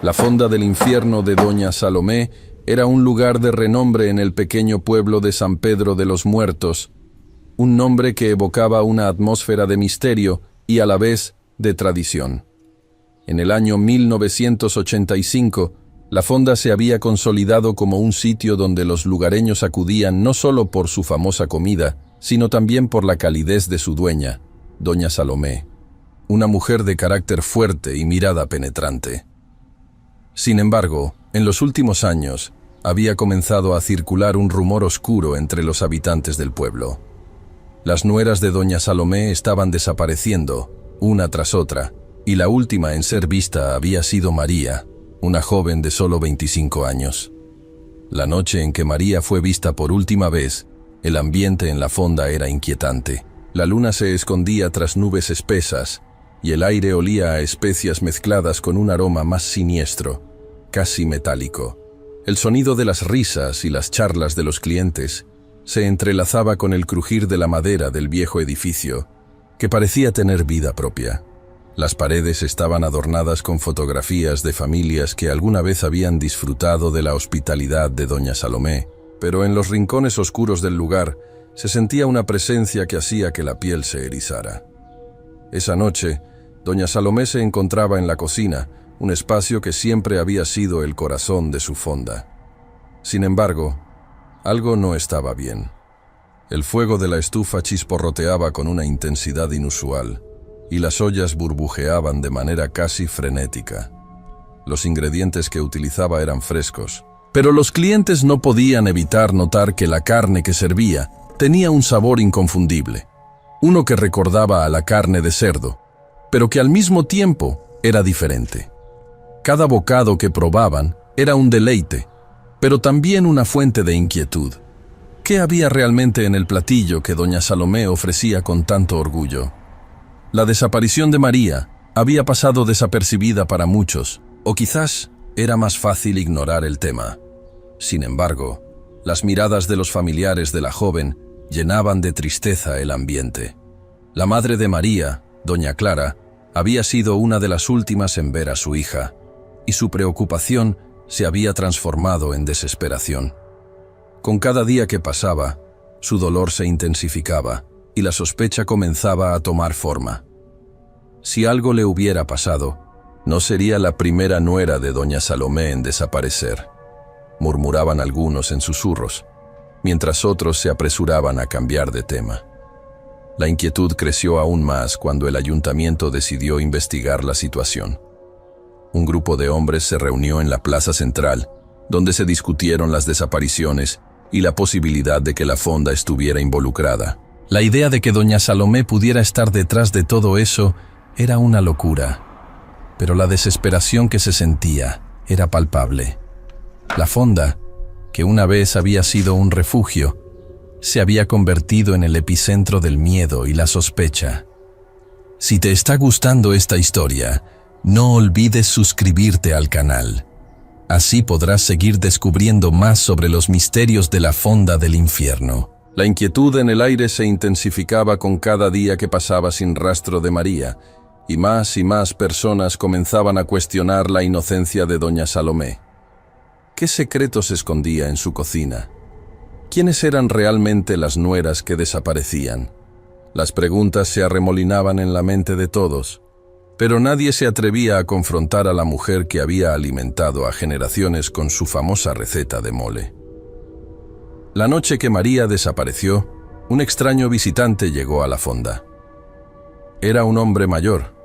La fonda del infierno de Doña Salomé era un lugar de renombre en el pequeño pueblo de San Pedro de los Muertos, un nombre que evocaba una atmósfera de misterio y a la vez de tradición. En el año 1985, la fonda se había consolidado como un sitio donde los lugareños acudían no solo por su famosa comida, sino también por la calidez de su dueña, Doña Salomé, una mujer de carácter fuerte y mirada penetrante. Sin embargo, en los últimos años, había comenzado a circular un rumor oscuro entre los habitantes del pueblo. Las nueras de Doña Salomé estaban desapareciendo, una tras otra, y la última en ser vista había sido María, una joven de solo 25 años. La noche en que María fue vista por última vez, el ambiente en la fonda era inquietante. La luna se escondía tras nubes espesas, y el aire olía a especias mezcladas con un aroma más siniestro, casi metálico. El sonido de las risas y las charlas de los clientes se entrelazaba con el crujir de la madera del viejo edificio, que parecía tener vida propia. Las paredes estaban adornadas con fotografías de familias que alguna vez habían disfrutado de la hospitalidad de Doña Salomé, pero en los rincones oscuros del lugar se sentía una presencia que hacía que la piel se erizara. Esa noche, Doña Salomé se encontraba en la cocina, un espacio que siempre había sido el corazón de su fonda. Sin embargo, algo no estaba bien. El fuego de la estufa chisporroteaba con una intensidad inusual, y las ollas burbujeaban de manera casi frenética. Los ingredientes que utilizaba eran frescos, pero los clientes no podían evitar notar que la carne que servía tenía un sabor inconfundible, uno que recordaba a la carne de cerdo, pero que al mismo tiempo era diferente. Cada bocado que probaban era un deleite, pero también una fuente de inquietud. ¿Qué había realmente en el platillo que Doña Salomé ofrecía con tanto orgullo? La desaparición de María había pasado desapercibida para muchos, o quizás era más fácil ignorar el tema. Sin embargo, las miradas de los familiares de la joven llenaban de tristeza el ambiente. La madre de María, Doña Clara, había sido una de las últimas en ver a su hija, y su preocupación se había transformado en desesperación. Con cada día que pasaba, su dolor se intensificaba, y la sospecha comenzaba a tomar forma. Si algo le hubiera pasado, no sería la primera nuera de Doña Salomé en desaparecer, murmuraban algunos en susurros, mientras otros se apresuraban a cambiar de tema. La inquietud creció aún más cuando el ayuntamiento decidió investigar la situación. Un grupo de hombres se reunió en la plaza central, donde se discutieron las desapariciones y la posibilidad de que la fonda estuviera involucrada. La idea de que Doña Salomé pudiera estar detrás de todo eso era una locura, pero la desesperación que se sentía era palpable. La fonda, que una vez había sido un refugio, se había convertido en el epicentro del miedo y la sospecha. Si te está gustando esta historia, no olvides suscribirte al canal. Así podrás seguir descubriendo más sobre los misterios de la fonda del infierno. La inquietud en el aire se intensificaba con cada día que pasaba sin rastro de María, y más personas comenzaban a cuestionar la inocencia de Doña Salomé. ¿Qué secretos escondía en su cocina? ¿Quiénes eran realmente las nueras que desaparecían? Las preguntas se arremolinaban en la mente de todos, pero nadie se atrevía a confrontar a la mujer que había alimentado a generaciones con su famosa receta de mole. La noche que María desapareció, un extraño visitante llegó a la fonda. Era un hombre mayor,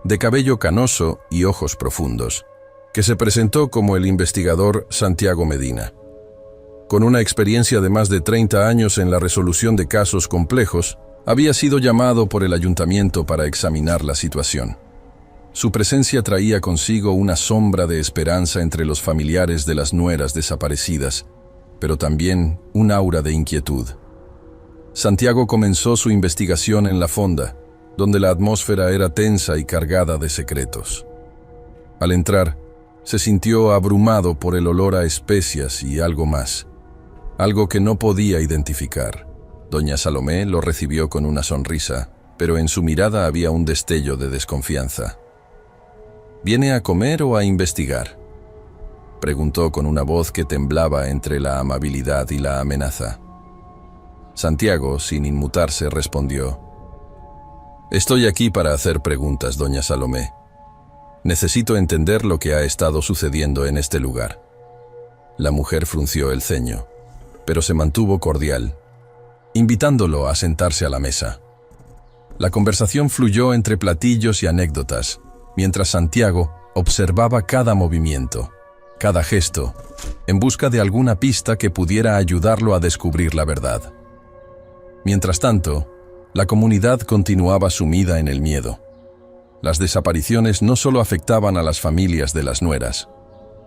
de cabello canoso y ojos profundos, que se presentó como el investigador Santiago Medina. Con una experiencia de más de 30 años en la resolución de casos complejos, había sido llamado por el ayuntamiento para examinar la situación. Su presencia traía consigo una sombra de esperanza entre los familiares de las nueras desaparecidas, pero también un aura de inquietud. Santiago comenzó su investigación en la fonda, donde la atmósfera era tensa y cargada de secretos. Al entrar, se sintió abrumado por el olor a especias y algo más, algo que no podía identificar. Doña Salomé lo recibió con una sonrisa, pero en su mirada había un destello de desconfianza. ¿Viene a comer o a investigar?, preguntó con una voz que temblaba entre la amabilidad y la amenaza. Santiago, sin inmutarse, respondió: «Estoy aquí para hacer preguntas, doña Salomé. Necesito entender lo que ha estado sucediendo en este lugar». La mujer frunció el ceño, pero se mantuvo cordial, invitándolo a sentarse a la mesa. La conversación fluyó entre platillos y anécdotas, mientras Santiago observaba cada movimiento, cada gesto, en busca de alguna pista que pudiera ayudarlo a descubrir la verdad. Mientras tanto, la comunidad continuaba sumida en el miedo. Las desapariciones no solo afectaban a las familias de las nueras,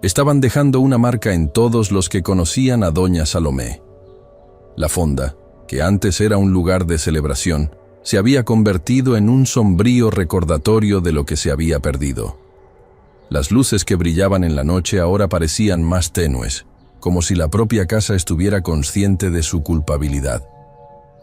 estaban dejando una marca en todos los que conocían a doña Salomé. La fonda, que antes era un lugar de celebración, se había convertido en un sombrío recordatorio de lo que se había perdido. Las luces que brillaban en la noche ahora parecían más tenues, como si la propia casa estuviera consciente de su culpabilidad.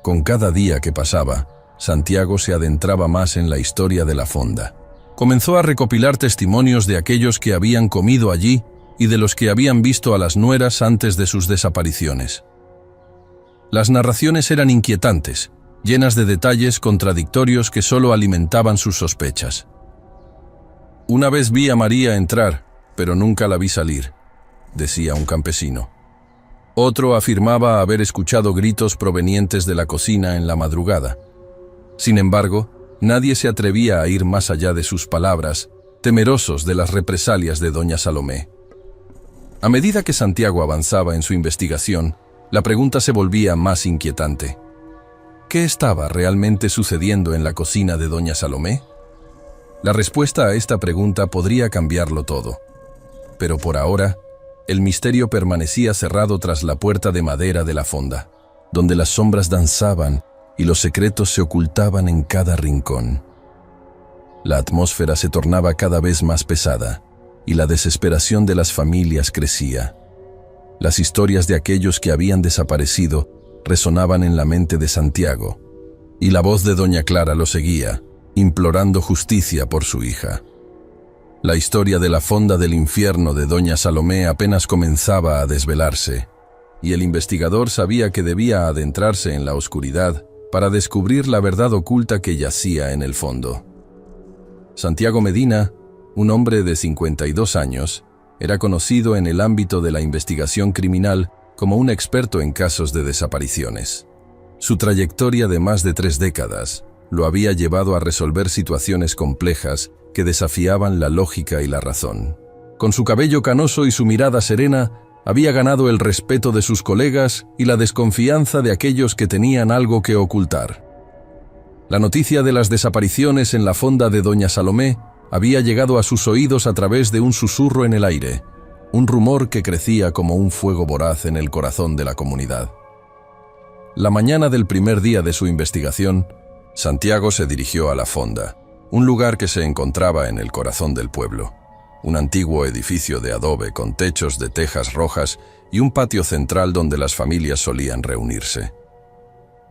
Con cada día que pasaba, Santiago se adentraba más en la historia de la fonda. Comenzó a recopilar testimonios de aquellos que habían comido allí y de los que habían visto a las nueras antes de sus desapariciones. Las narraciones eran inquietantes, llenas de detalles contradictorios que solo alimentaban sus sospechas. «Una vez vi a María entrar, pero nunca la vi salir», decía un campesino. Otro afirmaba haber escuchado gritos provenientes de la cocina en la madrugada. Sin embargo, nadie se atrevía a ir más allá de sus palabras, temerosos de las represalias de doña Salomé. A medida que Santiago avanzaba en su investigación, la pregunta se volvía más inquietante. ¿Qué estaba realmente sucediendo en la cocina de doña Salomé? La respuesta a esta pregunta podría cambiarlo todo. Pero por ahora, el misterio permanecía cerrado tras la puerta de madera de la fonda, donde las sombras danzaban y los secretos se ocultaban en cada rincón. La atmósfera se tornaba cada vez más pesada y la desesperación de las familias crecía. Las historias de aquellos que habían desaparecido resonaban en la mente de Santiago, y la voz de doña Clara lo seguía, implorando justicia por su hija. La historia de la fonda del infierno de doña Salomé apenas comenzaba a desvelarse, y el investigador sabía que debía adentrarse en la oscuridad para descubrir la verdad oculta que yacía en el fondo. Santiago Medina, un hombre de 52 años, era conocido en el ámbito de la investigación criminal como un experto en casos de desapariciones. Su trayectoria de más de 3 décadas lo había llevado a resolver situaciones complejas que desafiaban la lógica y la razón. Con su cabello canoso y su mirada serena, había ganado el respeto de sus colegas y la desconfianza de aquellos que tenían algo que ocultar. La noticia de las desapariciones en la fonda de doña Salomé había llegado a sus oídos a través de un susurro en el aire, un rumor que crecía como un fuego voraz en el corazón de la comunidad. La mañana del primer día de su investigación, Santiago se dirigió a la fonda, un lugar que se encontraba en el corazón del pueblo. Un antiguo edificio de adobe con techos de tejas rojas y un patio central donde las familias solían reunirse.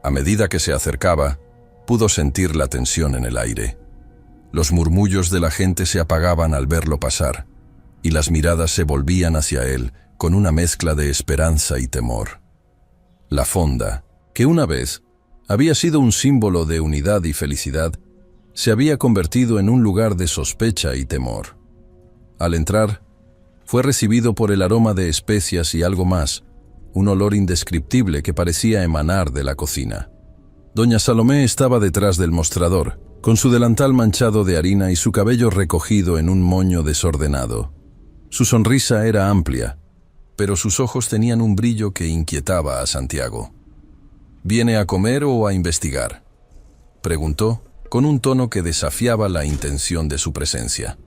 A medida que se acercaba, pudo sentir la tensión en el aire. Los murmullos de la gente se apagaban al verlo pasar, y las miradas se volvían hacia él con una mezcla de esperanza y temor. La fonda, que una vez había sido un símbolo de unidad y felicidad, se había convertido en un lugar de sospecha y temor. Al entrar, fue recibido por el aroma de especias y algo más, un olor indescriptible que parecía emanar de la cocina. Doña Salomé estaba detrás del mostrador, con su delantal manchado de harina y su cabello recogido en un moño desordenado. Su sonrisa era amplia, pero sus ojos tenían un brillo que inquietaba a Santiago. «¿Viene a comer o a investigar?», preguntó, con un tono que desafiaba la intención de su presencia.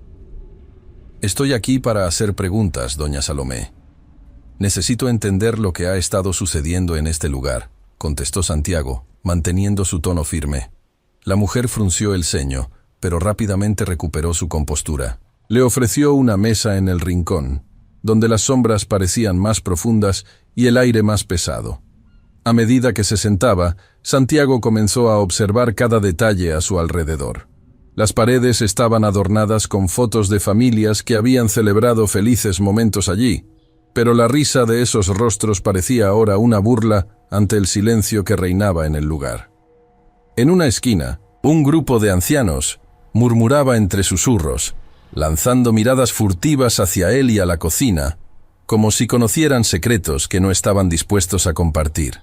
«Estoy aquí para hacer preguntas, doña Salomé. Necesito entender lo que ha estado sucediendo en este lugar», contestó Santiago, manteniendo su tono firme. La mujer frunció el ceño, pero rápidamente recuperó su compostura. Le ofreció una mesa en el rincón, donde las sombras parecían más profundas y el aire más pesado. A medida que se sentaba, Santiago comenzó a observar cada detalle a su alrededor. Las paredes estaban adornadas con fotos de familias que habían celebrado felices momentos allí, pero la risa de esos rostros parecía ahora una burla ante el silencio que reinaba en el lugar. En una esquina, un grupo de ancianos murmuraba entre susurros, lanzando miradas furtivas hacia él y a la cocina, como si conocieran secretos que no estaban dispuestos a compartir.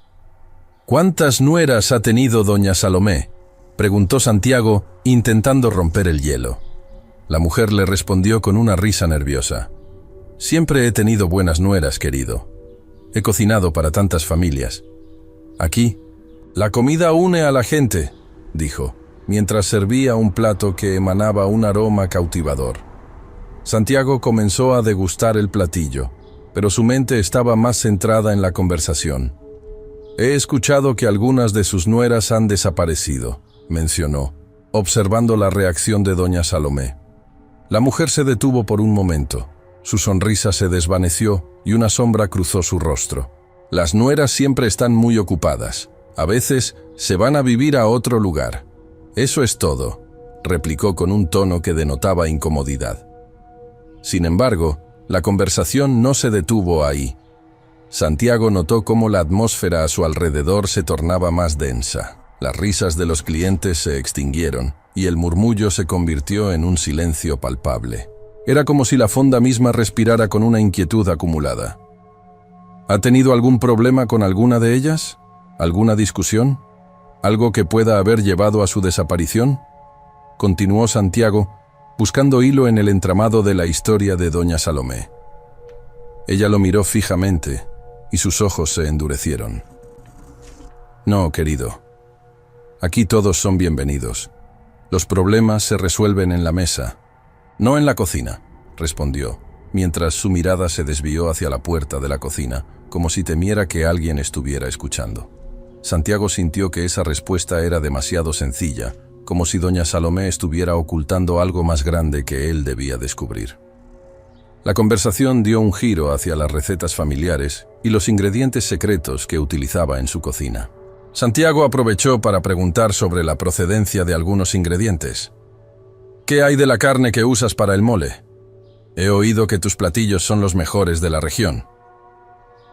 «¿Cuántas nueras ha tenido doña Salomé?», preguntó Santiago, intentando romper el hielo. La mujer le respondió con una risa nerviosa. «Siempre he tenido buenas nueras, querido. He cocinado para tantas familias. Aquí, la comida une a la gente», dijo, mientras servía un plato que emanaba un aroma cautivador. Santiago comenzó a degustar el platillo, pero su mente estaba más centrada en la conversación. «He escuchado que algunas de sus nueras han desaparecido», mencionó, observando la reacción de doña Salomé. La mujer se detuvo por un momento. Su sonrisa se desvaneció y una sombra cruzó su rostro. «Las nueras siempre están muy ocupadas. A veces se van a vivir a otro lugar. Eso es todo», replicó con un tono que denotaba incomodidad. Sin embargo, la conversación no se detuvo ahí. Santiago notó cómo la atmósfera a su alrededor se tornaba más densa. Las risas de los clientes se extinguieron y el murmullo se convirtió en un silencio palpable. Era como si la fonda misma respirara con una inquietud acumulada. ¿Ha tenido algún problema con alguna de ellas? ¿Alguna discusión? ¿Algo que pueda haber llevado a su desaparición?, continuó Santiago, buscando hilo en el entramado de la historia de doña Salomé. Ella lo miró fijamente y sus ojos se endurecieron. «No, querido. Aquí todos son bienvenidos. Los problemas se resuelven en la mesa, no en la cocina», respondió, mientras su mirada se desvió hacia la puerta de la cocina, como si temiera que alguien estuviera escuchando. Santiago sintió que esa respuesta era demasiado sencilla, como si doña Salomé estuviera ocultando algo más grande que él debía descubrir. La conversación dio un giro hacia las recetas familiares y los ingredientes secretos que utilizaba en su cocina. Santiago aprovechó para preguntar sobre la procedencia de algunos ingredientes. «¿Qué hay de la carne que usas para el mole? He oído que tus platillos son los mejores de la región».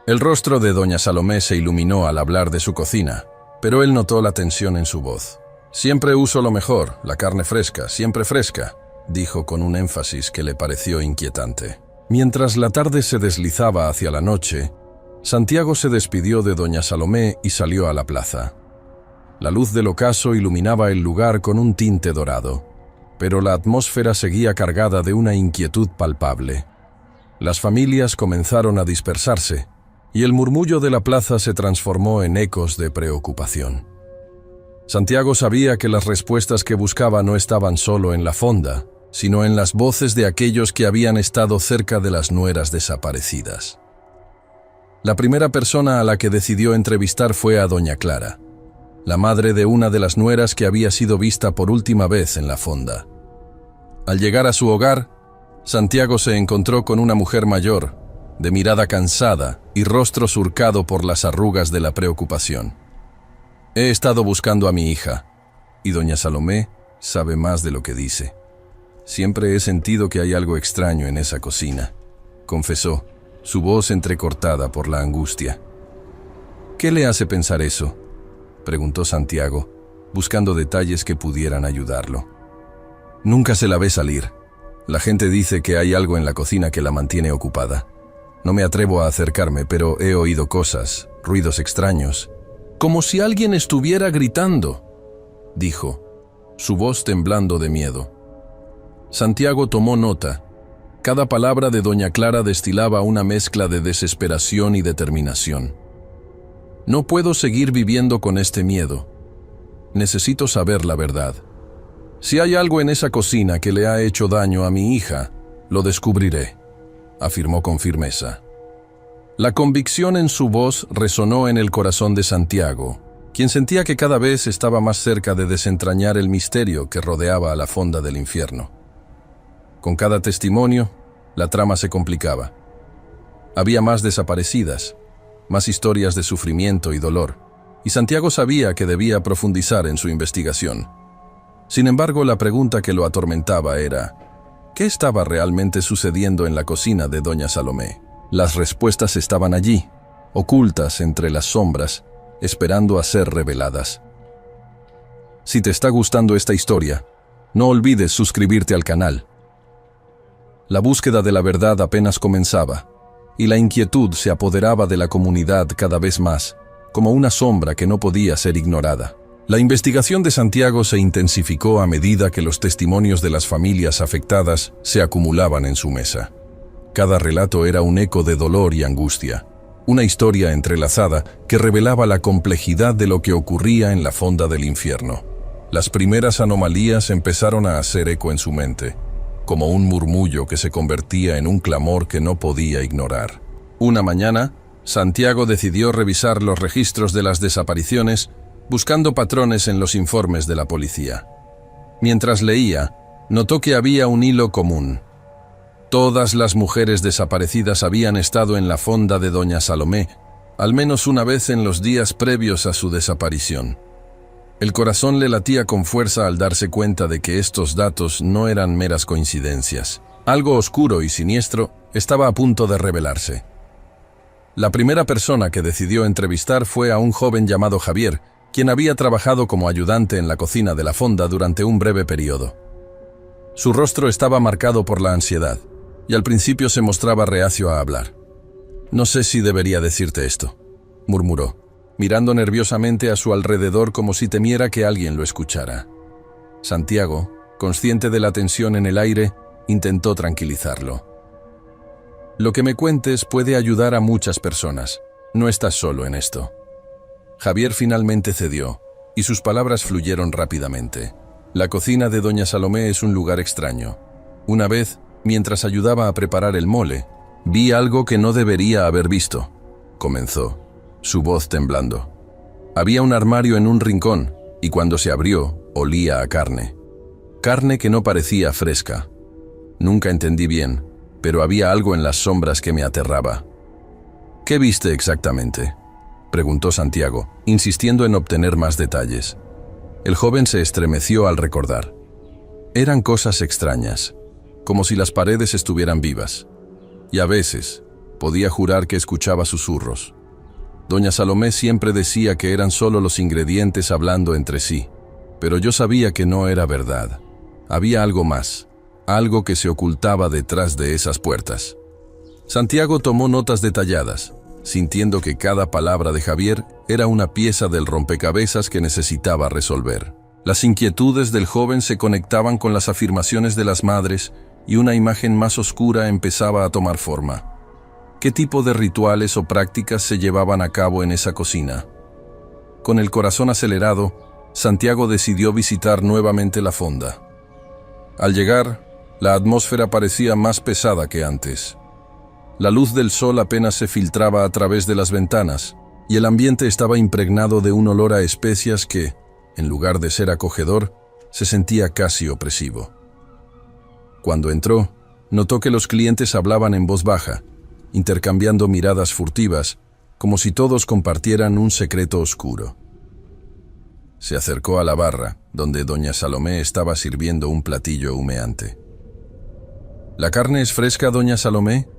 El rostro de doña Salomé se iluminó al hablar de su cocina, pero él notó la tensión en su voz. «Siempre uso lo mejor, la carne fresca, siempre fresca», dijo con un énfasis que le pareció inquietante. Mientras la tarde se deslizaba hacia la noche, Santiago se despidió de doña Salomé y salió a la plaza. La luz del ocaso iluminaba el lugar con un tinte dorado, pero la atmósfera seguía cargada de una inquietud palpable. Las familias comenzaron a dispersarse, y el murmullo de la plaza se transformó en ecos de preocupación. Santiago sabía que las respuestas que buscaba no estaban solo en la fonda, sino en las voces de aquellos que habían estado cerca de las nueras desaparecidas. La primera persona a la que decidió entrevistar fue a doña Clara, la madre de una de las nueras que había sido vista por última vez en la fonda. Al llegar a su hogar, Santiago se encontró con una mujer mayor, de mirada cansada y rostro surcado por las arrugas de la preocupación. «He estado buscando a mi hija, y doña Salomé sabe más de lo que dice. Siempre he sentido que hay algo extraño en esa cocina», confesó, su voz entrecortada por la angustia. «¿Qué le hace pensar eso?», preguntó Santiago, buscando detalles que pudieran ayudarlo. «Nunca se la ve salir. La gente dice que hay algo en la cocina que la mantiene ocupada. No me atrevo a acercarme, pero he oído cosas, ruidos extraños. Como si alguien estuviera gritando», dijo, su voz temblando de miedo. Santiago tomó nota. Cada palabra de doña Clara destilaba una mezcla de desesperación y determinación. «No puedo seguir viviendo con este miedo. Necesito saber la verdad. Si hay algo en esa cocina que le ha hecho daño a mi hija, lo descubriré», afirmó con firmeza. La convicción en su voz resonó en el corazón de Santiago, quien sentía que cada vez estaba más cerca de desentrañar el misterio que rodeaba a la fonda del infierno. Con cada testimonio, la trama se complicaba. Había más desaparecidas, más historias de sufrimiento y dolor, y Santiago sabía que debía profundizar en su investigación. Sin embargo, la pregunta que lo atormentaba era: ¿qué estaba realmente sucediendo en la cocina de doña Salomé? Las respuestas estaban allí, ocultas entre las sombras, esperando a ser reveladas. Si te está gustando esta historia, no olvides suscribirte al canal. La búsqueda de la verdad apenas comenzaba, y la inquietud se apoderaba de la comunidad cada vez más, como una sombra que no podía ser ignorada. La investigación de Santiago se intensificó a medida que los testimonios de las familias afectadas se acumulaban en su mesa. Cada relato era un eco de dolor y angustia, una historia entrelazada que revelaba la complejidad de lo que ocurría en la fonda del infierno. Las primeras anomalías empezaron a hacer eco en su mente, como un murmullo que se convertía en un clamor que no podía ignorar. Una mañana, Santiago decidió revisar los registros de las desapariciones, buscando patrones en los informes de la policía. Mientras leía, notó que había un hilo común. Todas las mujeres desaparecidas habían estado en la fonda de doña Salomé, al menos una vez en los días previos a su desaparición. El corazón le latía con fuerza al darse cuenta de que estos datos no eran meras coincidencias. Algo oscuro y siniestro estaba a punto de revelarse. La primera persona que decidió entrevistar fue a un joven llamado Javier, quien había trabajado como ayudante en la cocina de la fonda durante un breve periodo. Su rostro estaba marcado por la ansiedad, y al principio se mostraba reacio a hablar. «No sé si debería decirte esto», murmuró, mirando nerviosamente a su alrededor como si temiera que alguien lo escuchara. Santiago, consciente de la tensión en el aire, intentó tranquilizarlo. «Lo que me cuentes puede ayudar a muchas personas. No estás solo en esto». Javier finalmente cedió, y sus palabras fluyeron rápidamente. La cocina de doña Salomé es un lugar extraño. Una vez, mientras ayudaba a preparar el mole, vi algo que no debería haber visto, comenzó, su voz temblando. Había un armario en un rincón, y cuando se abrió, olía a carne. Carne que no parecía fresca. Nunca entendí bien, pero había algo en las sombras que me aterraba. «¿Qué viste exactamente?», preguntó Santiago, insistiendo en obtener más detalles. El joven se estremeció al recordar. Eran cosas extrañas, como si las paredes estuvieran vivas, y a veces podía jurar que escuchaba susurros. Doña Salomé siempre decía que eran solo los ingredientes hablando entre sí, pero yo sabía que no era verdad. Había algo más, algo que se ocultaba detrás de esas puertas. Santiago tomó notas detalladas, sintiendo que cada palabra de Javier era una pieza del rompecabezas que necesitaba resolver. Las inquietudes del joven se conectaban con las afirmaciones de las madres y una imagen más oscura empezaba a tomar forma. ¿Qué tipo de rituales o prácticas se llevaban a cabo en esa cocina? Con el corazón acelerado, Santiago decidió visitar nuevamente la fonda. Al llegar, la atmósfera parecía más pesada que antes. La luz del sol apenas se filtraba a través de las ventanas, y el ambiente estaba impregnado de un olor a especias que, en lugar de ser acogedor, se sentía casi opresivo. Cuando entró, notó que los clientes hablaban en voz baja, intercambiando miradas furtivas, como si todos compartieran un secreto oscuro. Se acercó a la barra, donde doña Salomé estaba sirviendo un platillo humeante. «¿La carne es fresca, doña Salomé?»,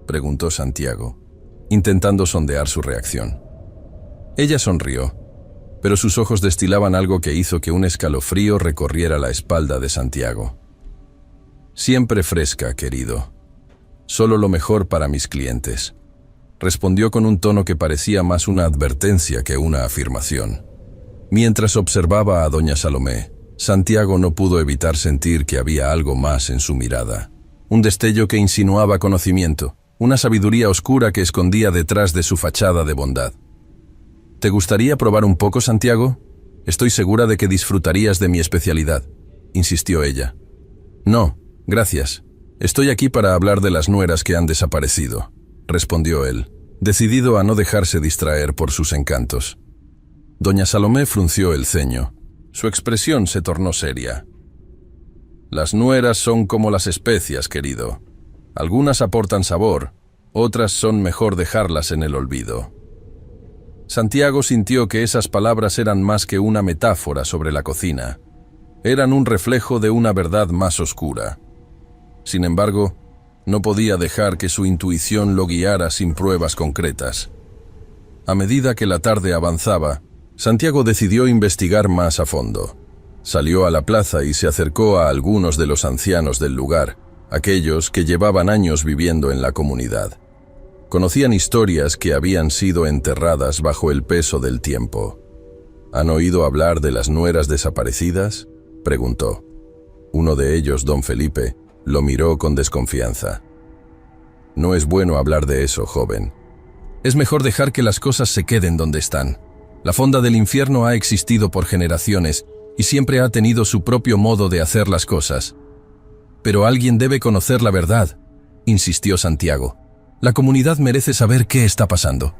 preguntó Santiago, intentando sondear su reacción. Ella sonrió, pero sus ojos destilaban algo que hizo que un escalofrío recorriera la espalda de Santiago. «Siempre fresca, querido. Solo lo mejor para mis clientes», respondió con un tono que parecía más una advertencia que una afirmación. Mientras observaba a doña Salomé, Santiago no pudo evitar sentir que había algo más en su mirada. Un destello que insinuaba conocimiento, una sabiduría oscura que escondía detrás de su fachada de bondad. «¿Te gustaría probar un poco, Santiago? Estoy segura de que disfrutarías de mi especialidad», insistió ella. «No, gracias. Estoy aquí para hablar de las nueras que han desaparecido», respondió él, decidido a no dejarse distraer por sus encantos. Doña Salomé frunció el ceño. Su expresión se tornó seria. «Las nueras son como las especias, querido. Algunas aportan sabor, otras son mejor dejarlas en el olvido». Santiago sintió que esas palabras eran más que una metáfora sobre la cocina. eran un reflejo de una verdad más oscura. Sin embargo, no podía dejar que su intuición lo guiara sin pruebas concretas. A medida que la tarde avanzaba, Santiago decidió investigar más a fondo. Salió a la plaza y se acercó a algunos de los ancianos del lugar, aquellos que llevaban años viviendo en la comunidad. Conocían historias que habían sido enterradas bajo el peso del tiempo. ¿Han oído hablar de las nueras desaparecidas?, preguntó. Uno de ellos, don Felipe, lo miró con desconfianza. No es bueno hablar de eso, joven. Es mejor dejar que las cosas se queden donde están. La fonda del infierno ha existido por generaciones y siempre ha tenido su propio modo de hacer las cosas. Pero alguien debe conocer la verdad, insistió Santiago. La comunidad merece saber qué está pasando.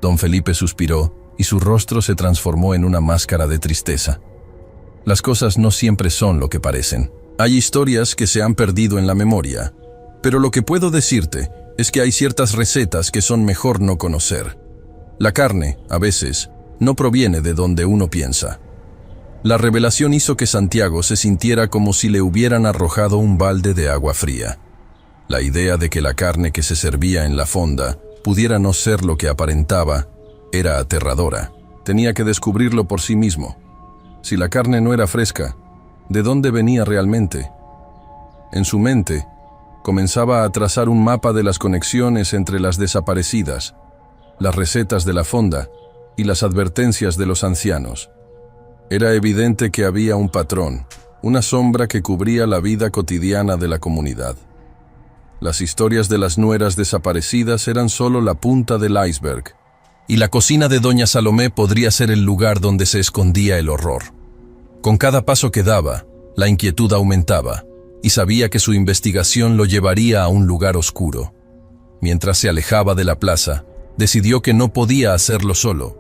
Don Felipe suspiró y su rostro se transformó en una máscara de tristeza. Las cosas no siempre son lo que parecen. Hay historias que se han perdido en la memoria, pero lo que puedo decirte es que hay ciertas recetas que son mejor no conocer. La carne, a veces, no proviene de donde uno piensa. La revelación hizo que Santiago se sintiera como si le hubieran arrojado un balde de agua fría. La idea de que la carne que se servía en la fonda pudiera no ser lo que aparentaba era aterradora. Tenía que descubrirlo por sí mismo. Si la carne no era fresca, ¿de dónde venía realmente? En su mente, comenzaba a trazar un mapa de las conexiones entre las desaparecidas, las recetas de la fonda y las advertencias de los ancianos. Era evidente que había un patrón, una sombra que cubría la vida cotidiana de la comunidad. Las historias de las nueras desaparecidas eran solo la punta del iceberg, y la cocina de doña Salomé podría ser el lugar donde se escondía el horror. Con cada paso que daba, la inquietud aumentaba, y sabía que su investigación lo llevaría a un lugar oscuro. Mientras se alejaba de la plaza, decidió que no podía hacerlo solo.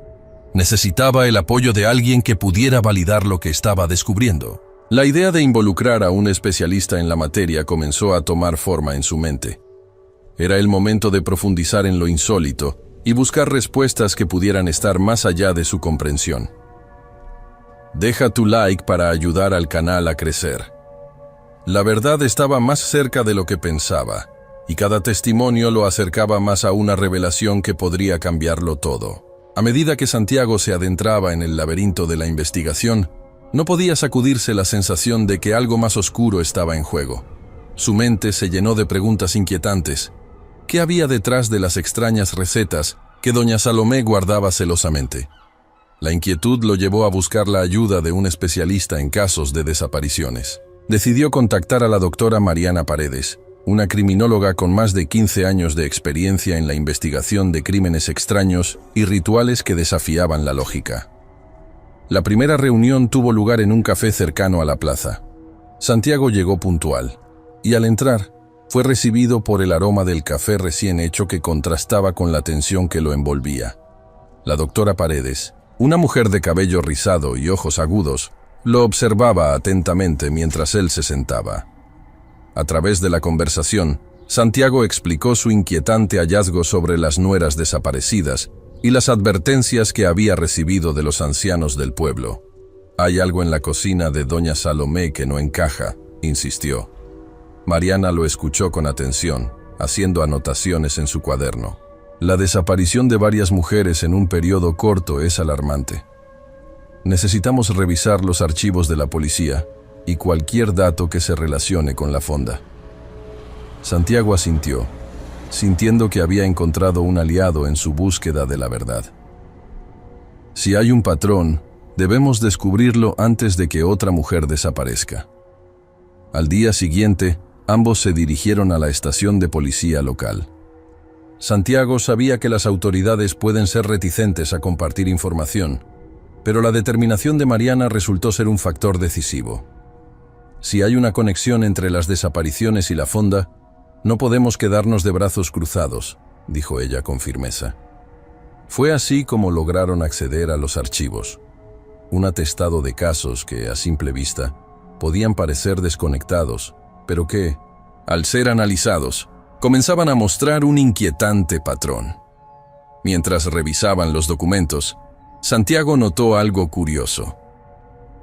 Necesitaba el apoyo de alguien que pudiera validar lo que estaba descubriendo. La idea de involucrar a un especialista en la materia comenzó a tomar forma en su mente. Era el momento de profundizar en lo insólito y buscar respuestas que pudieran estar más allá de su comprensión. Deja tu like para ayudar al canal a crecer. La verdad estaba más cerca de lo que pensaba, y cada testimonio lo acercaba más a una revelación que podría cambiarlo todo. A medida que Santiago se adentraba en el laberinto de la investigación, no podía sacudirse la sensación de que algo más oscuro estaba en juego. Su mente se llenó de preguntas inquietantes. ¿Qué había detrás de las extrañas recetas que doña Salomé guardaba celosamente? La inquietud lo llevó a buscar la ayuda de un especialista en casos de desapariciones. Decidió contactar a la doctora Mariana Paredes, una criminóloga con más de 15 años de experiencia en la investigación de crímenes extraños y rituales que desafiaban la lógica. La primera reunión tuvo lugar en un café cercano a la plaza. Santiago llegó puntual, y al entrar, fue recibido por el aroma del café recién hecho que contrastaba con la tensión que lo envolvía. La doctora Paredes, una mujer de cabello rizado y ojos agudos, lo observaba atentamente mientras él se sentaba. A través de la conversación, Santiago explicó su inquietante hallazgo sobre las nueras desaparecidas y las advertencias que había recibido de los ancianos del pueblo. «Hay algo en la cocina de doña Salomé que no encaja», insistió. Mariana lo escuchó con atención, haciendo anotaciones en su cuaderno. La desaparición de varias mujeres en un periodo corto es alarmante. Necesitamos revisar los archivos de la policía y cualquier dato que se relacione con la fonda. Santiago asintió, sintiendo que había encontrado un aliado en su búsqueda de la verdad. Si hay un patrón, debemos descubrirlo antes de que otra mujer desaparezca. Al día siguiente, ambos se dirigieron a la estación de policía local. Santiago sabía que las autoridades pueden ser reticentes a compartir información, pero la determinación de Mariana resultó ser un factor decisivo. Si hay una conexión entre las desapariciones y la fonda, no podemos quedarnos de brazos cruzados, dijo ella con firmeza. Fue así como lograron acceder a los archivos, un atestado de casos que, a simple vista, podían parecer desconectados, pero que, al ser analizados, comenzaban a mostrar un inquietante patrón. Mientras revisaban los documentos, Santiago notó algo curioso.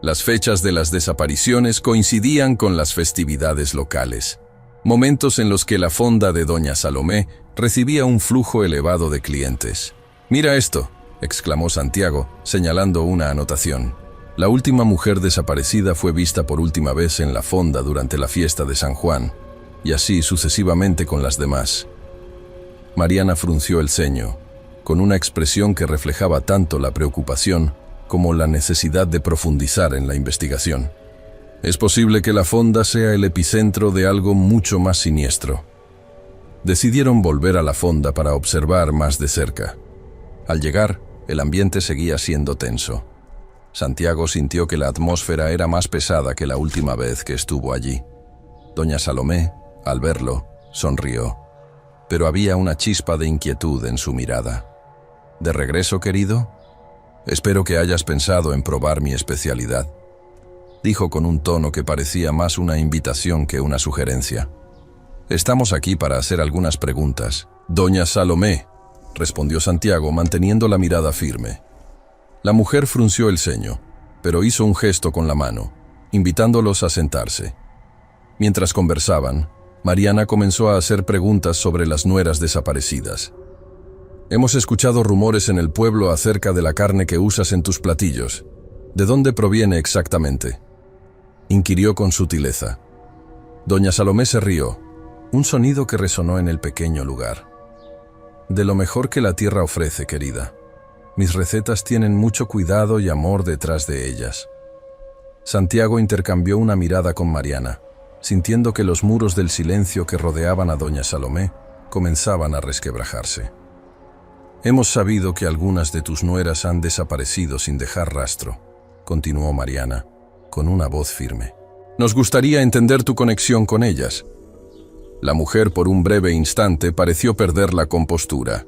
Las fechas de las desapariciones coincidían con las festividades locales, momentos en los que la fonda de doña Salomé recibía un flujo elevado de clientes. «Mira esto», exclamó Santiago, señalando una anotación. La última mujer desaparecida fue vista por última vez en la fonda durante la fiesta de San Juan, y así sucesivamente con las demás. Mariana frunció el ceño, con una expresión que reflejaba tanto la preocupación como la necesidad de profundizar en la investigación. Es posible que la fonda sea el epicentro de algo mucho más siniestro. Decidieron volver a la fonda para observar más de cerca. Al llegar, el ambiente seguía siendo tenso. Santiago sintió que la atmósfera era más pesada que la última vez que estuvo allí. Doña Salomé, al verlo, sonrió, pero había una chispa de inquietud en su mirada. «¿De regreso, querido? Espero que hayas pensado en probar mi especialidad», dijo con un tono que parecía más una invitación que una sugerencia. «Estamos aquí para hacer algunas preguntas». «Doña Salomé», respondió Santiago, manteniendo la mirada firme. La mujer frunció el ceño, pero hizo un gesto con la mano, invitándolos a sentarse. Mientras conversaban, Mariana comenzó a hacer preguntas sobre las nueras desaparecidas. «Hemos escuchado rumores en el pueblo acerca de la carne que usas en tus platillos. ¿De dónde proviene exactamente?», inquirió con sutileza. Doña Salomé se rió, un sonido que resonó en el pequeño lugar. «De lo mejor que la tierra ofrece, querida. Mis recetas tienen mucho cuidado y amor detrás de ellas». Santiago intercambió una mirada con Mariana, sintiendo que los muros del silencio que rodeaban a doña Salomé comenzaban a resquebrajarse. «Hemos sabido que algunas de tus nueras han desaparecido sin dejar rastro», continuó Mariana, con una voz firme. «Nos gustaría entender tu conexión con ellas». La mujer por un breve instante pareció perder la compostura.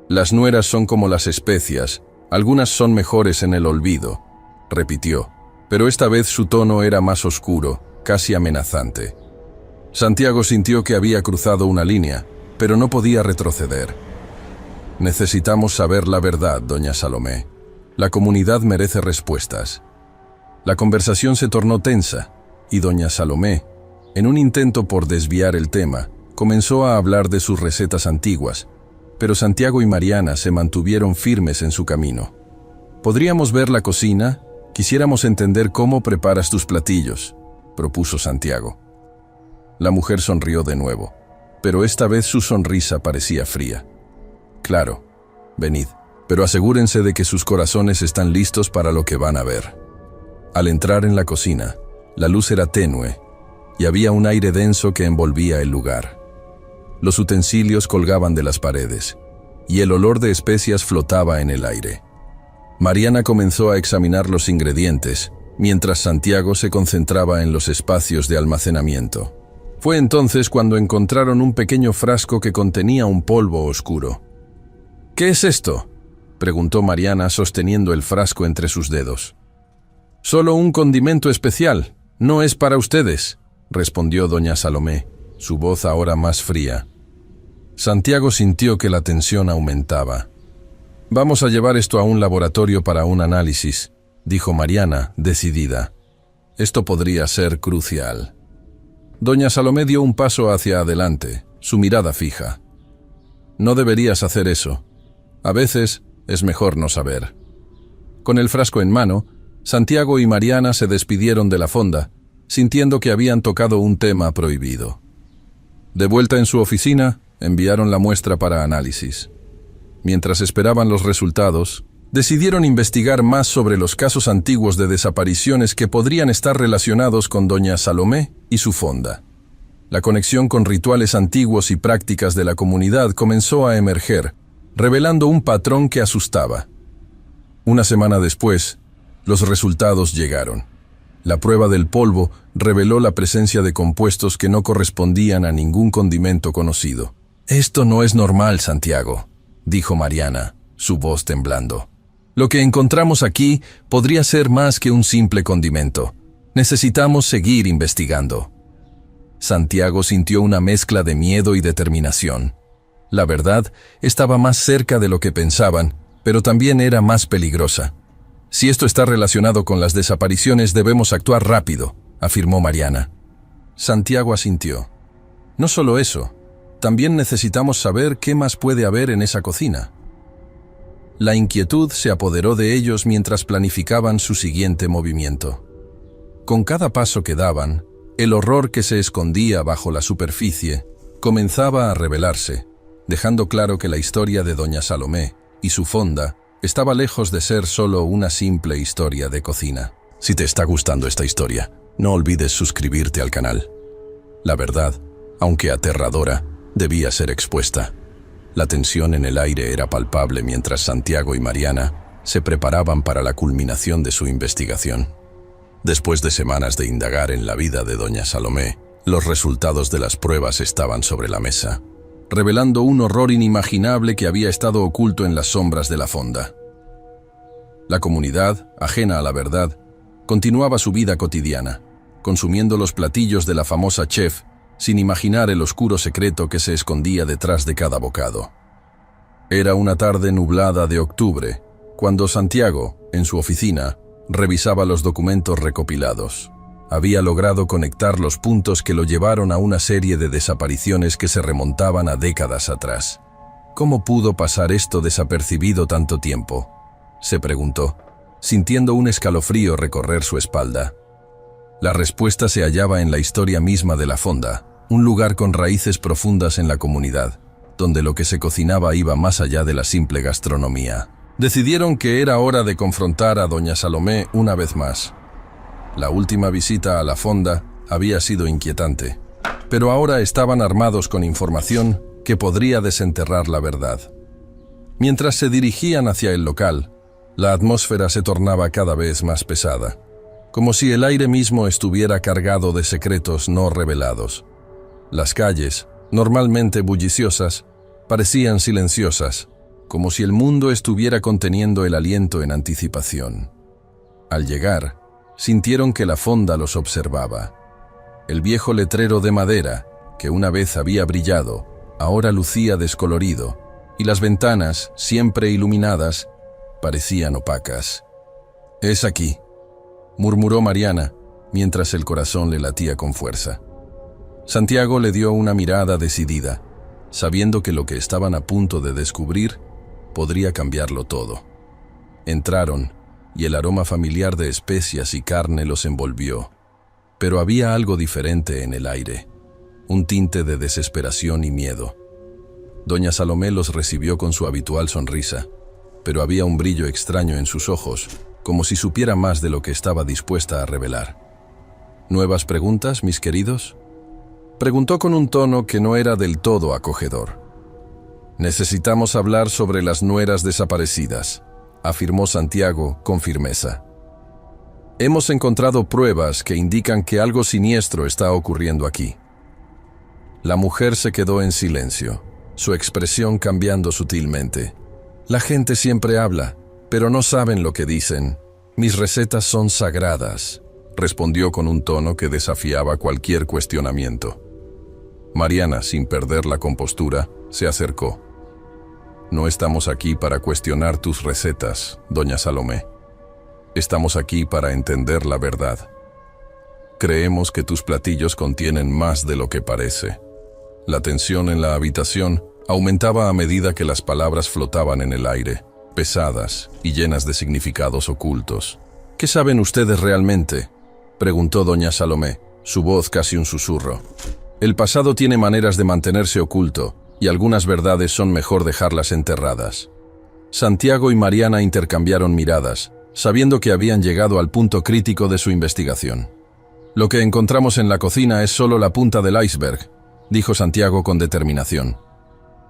«Las nueras son como las especias, algunas son mejores en el olvido», repitió, pero esta vez su tono era más oscuro, casi amenazante. Santiago sintió que había cruzado una línea, pero no podía retroceder. «Necesitamos saber la verdad, doña Salomé. La comunidad merece respuestas». La conversación se tornó tensa, y doña Salomé, en un intento por desviar el tema, comenzó a hablar de sus recetas antiguas, pero Santiago y Mariana se mantuvieron firmes en su camino. «¿Podríamos ver la cocina? Quisiéramos entender cómo preparas tus platillos», propuso Santiago. La mujer sonrió de nuevo, pero esta vez su sonrisa parecía fría. «Claro, venid, pero asegúrense de que sus corazones están listos para lo que van a ver». Al entrar en la cocina, la luz era tenue y había un aire denso que envolvía el lugar. Los utensilios colgaban de las paredes y el olor de especias flotaba en el aire. Mariana comenzó a examinar los ingredientes, mientras Santiago se concentraba en los espacios de almacenamiento. Fue entonces cuando encontraron un pequeño frasco que contenía un polvo oscuro. «¿Qué es esto?», preguntó Mariana sosteniendo el frasco entre sus dedos. «Solo un condimento especial, no es para ustedes», respondió doña Salomé, su voz ahora más fría. Santiago sintió que la tensión aumentaba. «Vamos a llevar esto a un laboratorio para un análisis», dijo Mariana, decidida. «Esto podría ser crucial». Doña Salomé dio un paso hacia adelante, su mirada fija. «No deberías hacer eso. A veces es mejor no saber». Con el frasco en mano, Santiago y Mariana se despidieron de la fonda, sintiendo que habían tocado un tema prohibido. De vuelta en su oficina, enviaron la muestra para análisis. Mientras esperaban los resultados, decidieron investigar más sobre los casos antiguos de desapariciones que podrían estar relacionados con doña Salomé y su fonda. La conexión con rituales antiguos y prácticas de la comunidad comenzó a emerger, revelando un patrón que asustaba. Una semana después, los resultados llegaron. La prueba del polvo reveló la presencia de compuestos que no correspondían a ningún condimento conocido. «Esto no es normal, Santiago», dijo Mariana, su voz temblando. «Lo que encontramos aquí podría ser más que un simple condimento. Necesitamos seguir investigando». Santiago sintió una mezcla de miedo y determinación. La verdad estaba más cerca de lo que pensaban, pero también era más peligrosa. Si esto está relacionado con las desapariciones, debemos actuar rápido, afirmó Mariana. Santiago asintió. No solo eso, también necesitamos saber qué más puede haber en esa cocina. La inquietud se apoderó de ellos mientras planificaban su siguiente movimiento. Con cada paso que daban, el horror que se escondía bajo la superficie comenzaba a revelarse, dejando claro que la historia de doña Salomé y su fonda estaba lejos de ser solo una simple historia de cocina. Si te está gustando esta historia, no olvides suscribirte al canal. La verdad, aunque aterradora, debía ser expuesta. La tensión en el aire era palpable mientras Santiago y Mariana se preparaban para la culminación de su investigación. Después de semanas de indagar en la vida de doña Salomé, los resultados de las pruebas estaban sobre la mesa, revelando un horror inimaginable que había estado oculto en las sombras de la fonda. La comunidad, ajena a la verdad, continuaba su vida cotidiana, consumiendo los platillos de la famosa chef, sin imaginar el oscuro secreto que se escondía detrás de cada bocado. Era una tarde nublada de octubre, cuando Santiago, en su oficina, revisaba los documentos recopilados. Había logrado conectar los puntos que lo llevaron a una serie de desapariciones que se remontaban a décadas atrás. ¿Cómo pudo pasar esto desapercibido tanto tiempo?, se preguntó, sintiendo un escalofrío recorrer su espalda. La respuesta se hallaba en la historia misma de la fonda, un lugar con raíces profundas en la comunidad, donde lo que se cocinaba iba más allá de la simple gastronomía. Decidieron que era hora de confrontar a doña Salomé una vez más. La última visita a la fonda había sido inquietante, pero ahora estaban armados con información que podría desenterrar la verdad. Mientras se dirigían hacia el local, la atmósfera se tornaba cada vez más pesada, como si el aire mismo estuviera cargado de secretos no revelados. Las calles, normalmente bulliciosas, parecían silenciosas, como si el mundo estuviera conteniendo el aliento en anticipación. Al llegar, sintieron que la fonda los observaba. El viejo letrero de madera, que una vez había brillado, ahora lucía descolorido, y las ventanas, siempre iluminadas, parecían opacas. «Es aquí», murmuró Mariana, mientras el corazón le latía con fuerza. Santiago le dio una mirada decidida, sabiendo que lo que estaban a punto de descubrir podría cambiarlo todo. Entraron, y el aroma familiar de especias y carne los envolvió. Pero había algo diferente en el aire, un tinte de desesperación y miedo. Doña Salomé los recibió con su habitual sonrisa, pero había un brillo extraño en sus ojos, como si supiera más de lo que estaba dispuesta a revelar. ¿Nuevas preguntas, mis queridos?, preguntó con un tono que no era del todo acogedor. «Necesitamos hablar sobre las nueras desaparecidas», afirmó Santiago con firmeza. «Hemos encontrado pruebas que indican que algo siniestro está ocurriendo aquí». La mujer se quedó en silencio, su expresión cambiando sutilmente. «La gente siempre habla, pero no saben lo que dicen. Mis recetas son sagradas», respondió con un tono que desafiaba cualquier cuestionamiento. Mariana, sin perder la compostura, se acercó. «No estamos aquí para cuestionar tus recetas, doña Salomé. Estamos aquí para entender la verdad. Creemos que tus platillos contienen más de lo que parece». La tensión en la habitación aumentaba a medida que las palabras flotaban en el aire, pesadas y llenas de significados ocultos. «¿Qué saben ustedes realmente?», preguntó doña Salomé, su voz casi un susurro. «El pasado tiene maneras de mantenerse oculto, y algunas verdades son mejor dejarlas enterradas». Santiago y Mariana intercambiaron miradas, sabiendo que habían llegado al punto crítico de su investigación. «Lo que encontramos en la cocina es solo la punta del iceberg», dijo Santiago con determinación.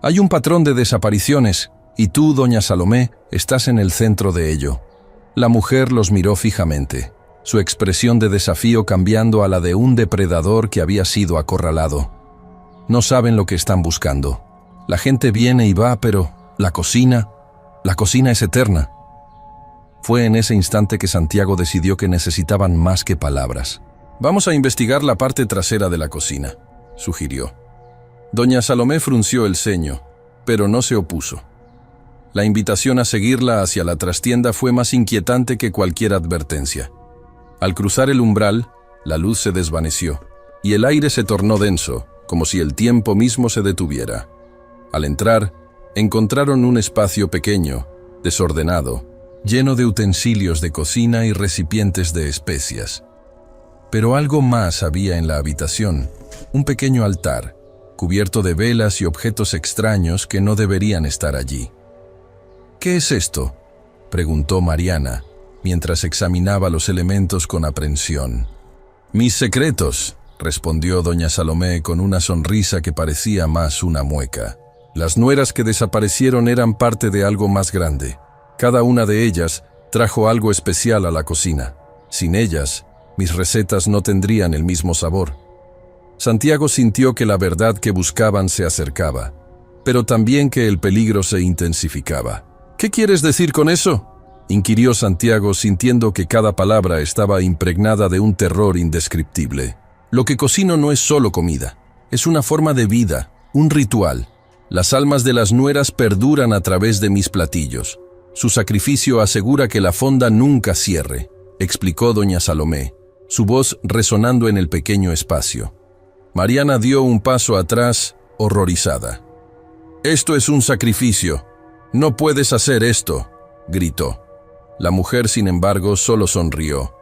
«Hay un patrón de desapariciones, y tú, doña Salomé, estás en el centro de ello». La mujer los miró fijamente, su expresión de desafío cambiando a la de un depredador que había sido acorralado. «No saben lo que están buscando. La gente viene y va, pero la cocina es eterna». Fue en ese instante que Santiago decidió que necesitaban más que palabras. «Vamos a investigar la parte trasera de la cocina», sugirió. Doña Salomé frunció el ceño, pero no se opuso. La invitación a seguirla hacia la trastienda fue más inquietante que cualquier advertencia. Al cruzar el umbral, la luz se desvaneció, y el aire se tornó denso, como si el tiempo mismo se detuviera. Al entrar, encontraron un espacio pequeño, desordenado, lleno de utensilios de cocina y recipientes de especias. Pero algo más había en la habitación, un pequeño altar, cubierto de velas y objetos extraños que no deberían estar allí. «¿Qué es esto?», preguntó Mariana, mientras examinaba los elementos con aprensión. «Mis secretos», respondió doña Salomé con una sonrisa que parecía más una mueca. Las nueras que desaparecieron eran parte de algo más grande. Cada una de ellas trajo algo especial a la cocina. Sin ellas, mis recetas no tendrían el mismo sabor. Santiago sintió que la verdad que buscaban se acercaba, pero también que el peligro se intensificaba. «¿Qué quieres decir con eso?», inquirió Santiago, sintiendo que cada palabra estaba impregnada de un terror indescriptible. «Lo que cocino no es solo comida, es una forma de vida, un ritual. Las almas de las nueras perduran a través de mis platillos. Su sacrificio asegura que la fonda nunca cierre», explicó doña Salomé, su voz resonando en el pequeño espacio. Mariana dio un paso atrás, horrorizada. «Esto es un sacrificio. No puedes hacer esto», gritó. La mujer, sin embargo, solo sonrió,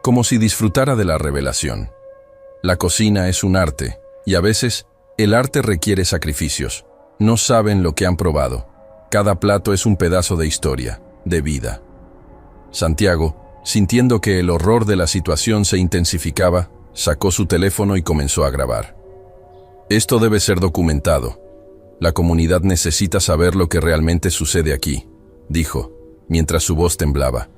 como si disfrutara de la revelación. La cocina es un arte, y a veces el arte requiere sacrificios. No saben lo que han probado. Cada plato es un pedazo de historia, de vida. Santiago, sintiendo que el horror de la situación se intensificaba, sacó su teléfono y comenzó a grabar. «Esto debe ser documentado. La comunidad necesita saber lo que realmente sucede aquí», dijo, mientras su voz temblaba.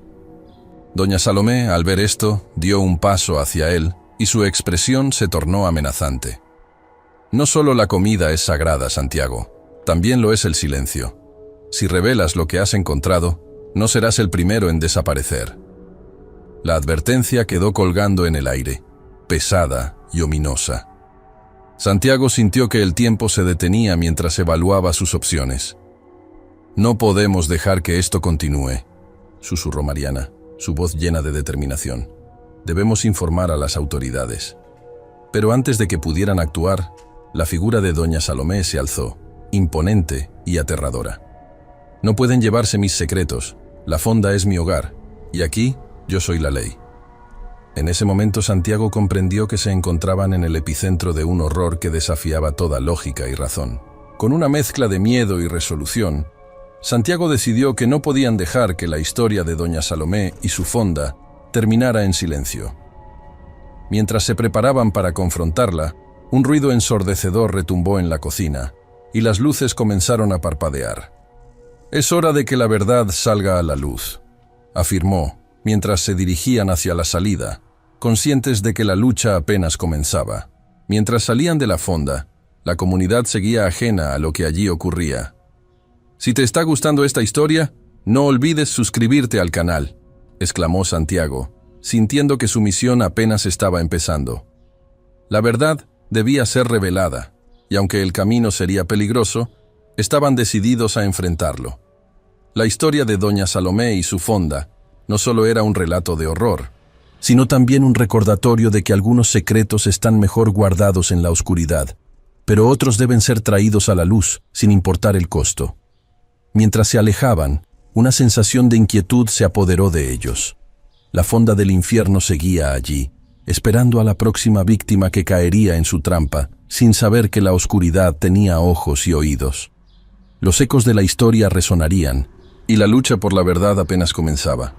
Doña Salomé, al ver esto, dio un paso hacia él y su expresión se tornó amenazante. «No solo la comida es sagrada, Santiago, también lo es el silencio. Si revelas lo que has encontrado, no serás el primero en desaparecer». La advertencia quedó colgando en el aire, pesada y ominosa. Santiago sintió que el tiempo se detenía mientras evaluaba sus opciones. «No podemos dejar que esto continúe», susurró Mariana, su voz llena de determinación. «Debemos informar a las autoridades». Pero antes de que pudieran actuar, la figura de doña Salomé se alzó, imponente y aterradora. «No pueden llevarse mis secretos. La fonda es mi hogar, y aquí yo soy la ley». En ese momento Santiago comprendió que se encontraban en el epicentro de un horror que desafiaba toda lógica y razón. Con una mezcla de miedo y resolución, Santiago decidió que no podían dejar que la historia de doña Salomé y su fonda terminara en silencio. Mientras se preparaban para confrontarla, un ruido ensordecedor retumbó en la cocina, y las luces comenzaron a parpadear. «Es hora de que la verdad salga a la luz», afirmó, mientras se dirigían hacia la salida, conscientes de que la lucha apenas comenzaba. Mientras salían de la fonda, la comunidad seguía ajena a lo que allí ocurría. «Si te está gustando esta historia, no olvides suscribirte al canal», exclamó Santiago, sintiendo que su misión apenas estaba empezando. La verdad debía ser revelada, y aunque el camino sería peligroso, estaban decididos a enfrentarlo. La historia de doña Salomé y su fonda no solo era un relato de horror, sino también un recordatorio de que algunos secretos están mejor guardados en la oscuridad, pero otros deben ser traídos a la luz, sin importar el costo. Mientras se alejaban, una sensación de inquietud se apoderó de ellos. La fonda del infierno seguía allí, esperando a la próxima víctima que caería en su trampa, sin saber que la oscuridad tenía ojos y oídos. Los ecos de la historia resonarían, y la lucha por la verdad apenas comenzaba.